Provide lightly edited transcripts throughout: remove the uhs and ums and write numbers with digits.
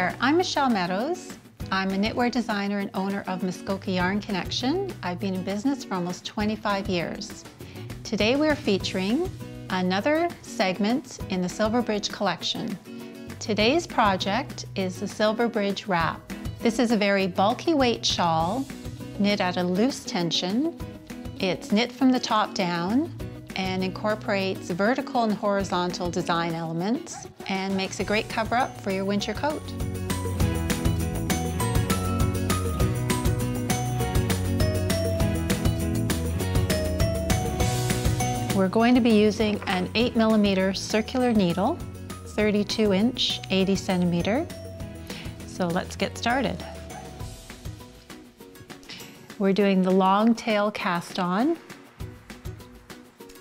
there, I'm Michelle Meadows. I'm a knitwear designer and owner of Muskoka Yarn Connection. I've been in business for almost 25 years. Today we're featuring another segment in the Silver Bridge collection. Today's project is the Silver Bridge Wrap. This is a very bulky weight shawl, knit at a loose tension. It's knit from the top down and incorporates vertical and horizontal design elements and makes a great cover-up for your winter coat. We're going to be using an 8mm circular needle, 32-inch, 80 centimeter. So let's get started. We're doing the long tail cast on,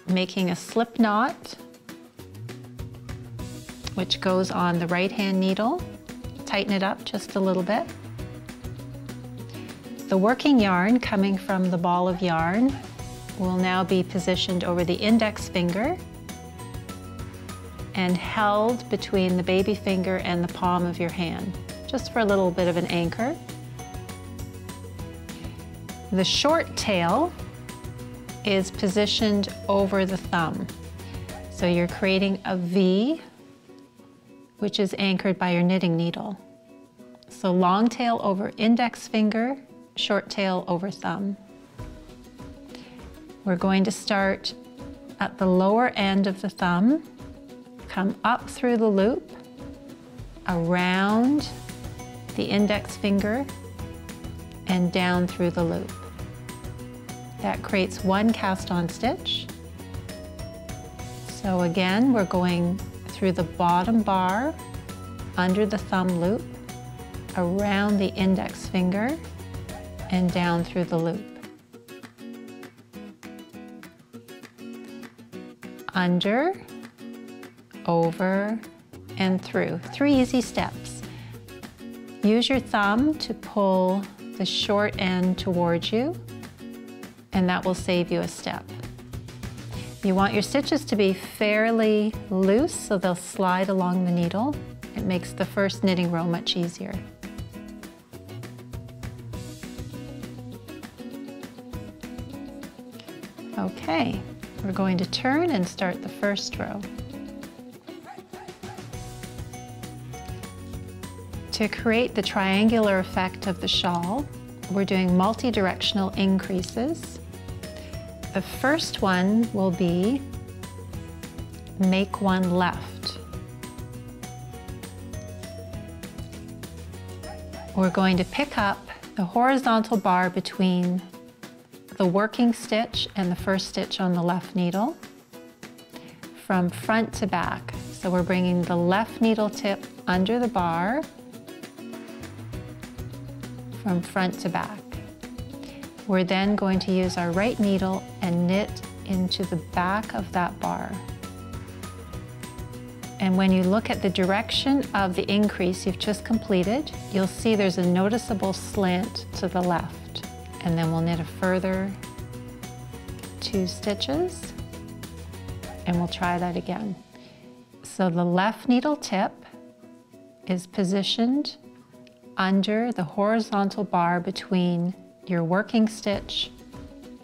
making a slip knot, which goes on the right-hand needle. Tighten it up just a little bit. The working yarn coming from the ball of yarn will now be positioned over the index finger and held between the baby finger and the palm of your hand, just for a little bit of an anchor. The short tail is positioned over the thumb. So you're creating a V, which is anchored by your knitting needle. So long tail over index finger, short tail over thumb. We're going to start at the lower end of the thumb, come up through the loop, around the index finger, and down through the loop. That creates one cast-on stitch. So again, we're going through the bottom bar, under the thumb loop, around the index finger, and down through the loop. Under, over, and through. 3 easy steps. Use your thumb to pull the short end towards you, and that will save you a step. You want your stitches to be fairly loose so they'll slide along the needle. It makes the first knitting row much easier. Okay, we're going to turn and start the first row. To create the triangular effect of the shawl, we're doing multi-directional increases. The first one will be make one left. We're going to pick up the horizontal bar between the working stitch and the first stitch on the left needle from front to back. So we're bringing the left needle tip under the bar from front to back. We're then going to use our right needle and knit into the back of that bar. And when you look at the direction of the increase you've just completed, you'll see there's a noticeable slant to the left. And then we'll knit a further 2 stitches, and we'll try that again. So the left needle tip is positioned under the horizontal bar between your working stitch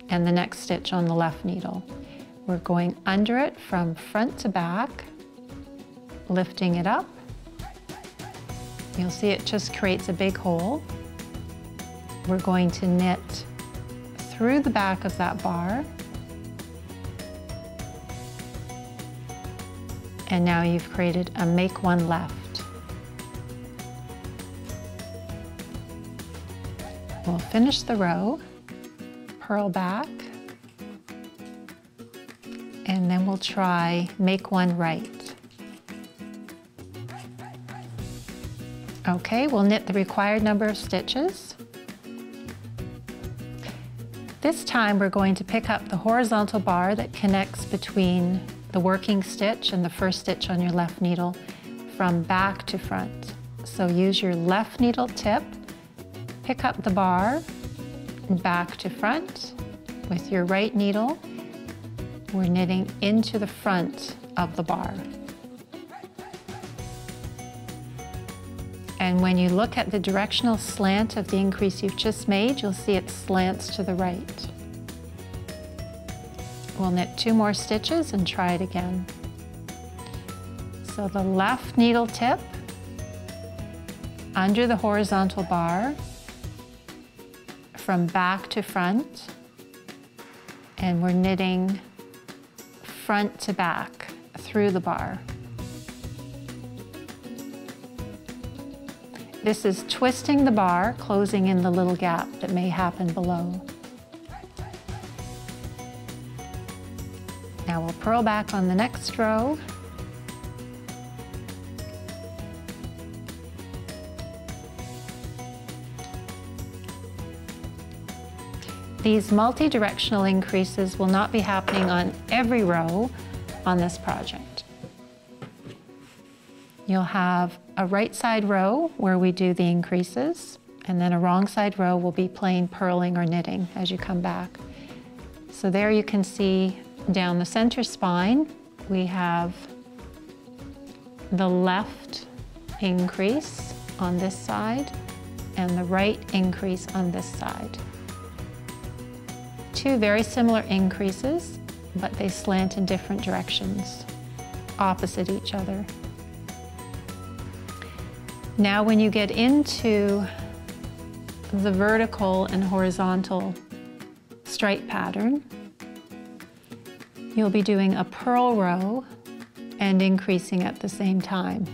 and the next stitch on the left needle. We're going under it from front to back, lifting it up. You'll see it just creates a big hole. We're going to knit through the back of that bar. And now you've created a make one left. We'll finish the row, purl back, and then we'll try make one right. Okay, we'll knit the required number of stitches. This time we're going to pick up the horizontal bar that connects between the working stitch and the first stitch on your left needle from back to front. So use your left needle tip, pick up the bar back to front. With your right needle, we're knitting into the front of the bar. And when you look at the directional slant of the increase you've just made, you'll see it slants to the right. We'll knit 2 more stitches and try it again. So the left needle tip under the horizontal bar from back to front, and we're knitting front to back through the bar. This is twisting the bar, closing in the little gap that may happen below. Now we'll purl back on the next row. These multi-directional increases will not be happening on every row on this project. You'll have a right side row where we do the increases, and then a wrong side row will be plain purling or knitting as you come back. So there you can see down the center spine, we have the left increase on this side and the right increase on this side. 2 very similar increases, but they slant in different directions, opposite each other. Now when you get into the vertical and horizontal stripe pattern, you'll be doing a purl row and increasing at the same time.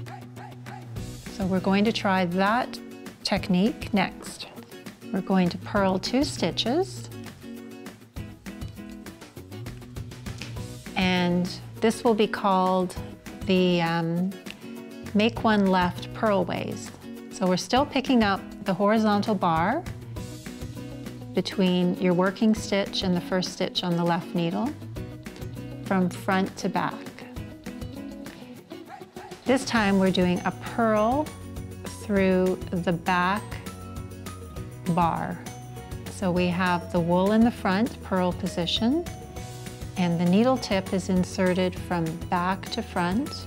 So we're going to try that technique next. We're going to purl 2 stitches, and this will be called the make one left purlways. So we're still picking up the horizontal bar between your working stitch and the first stitch on the left needle from front to back. This time we're doing a purl through the back bar. So we have the wool in the front purl position, and the needle tip is inserted from back to front.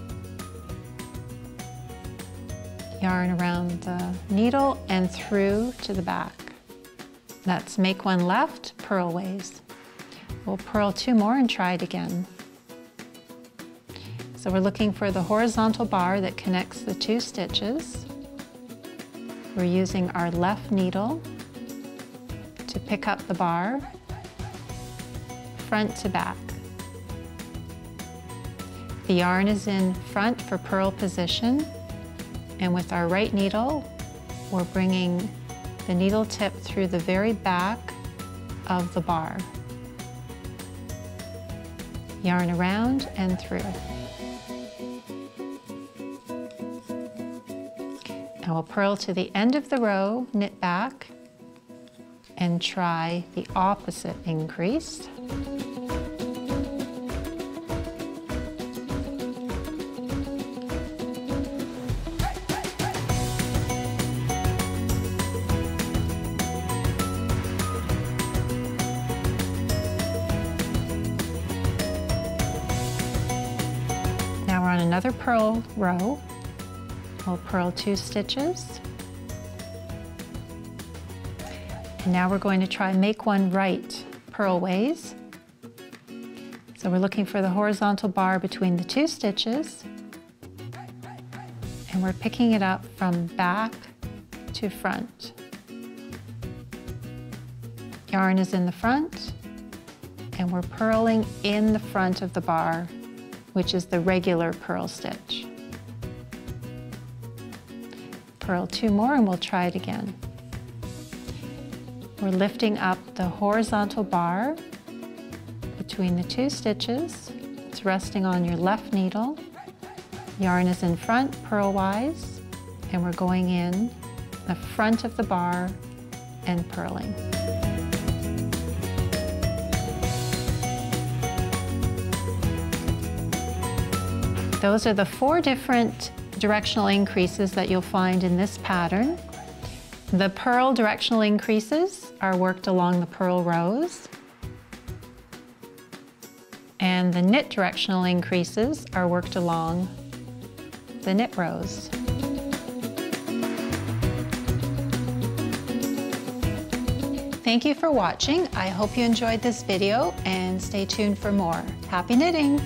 Yarn around the needle and through to the back. That's make one left purlways. We'll purl 2 more and try it again. So we're looking for the horizontal bar that connects the 2 stitches. We're using our left needle to pick up the bar, front to back. The yarn is in front for purl position, and with our right needle, we're bringing the needle tip through the very back of the bar. Yarn around and through. Now we'll purl to the end of the row, knit back, and try the opposite increase. Now we're on another purl row. We'll purl 2 stitches. And now we're going to try make one right purlways. So we're looking for the horizontal bar between the 2 stitches, and we're picking it up from back to front. Yarn is in the front, and we're purling in the front of the bar, which is the regular purl stitch. Purl 2 more and we'll try it again. We're lifting up the horizontal bar between the 2 stitches. It's resting on your left needle. Yarn is in front purlwise, and we're going in the front of the bar and purling. Those are the 4 different directional increases that you'll find in this pattern. The purl directional increases are worked along the purl rows, and the knit directional increases are worked along the knit rows. Thank you for watching. I hope you enjoyed this video and stay tuned for more. Happy knitting!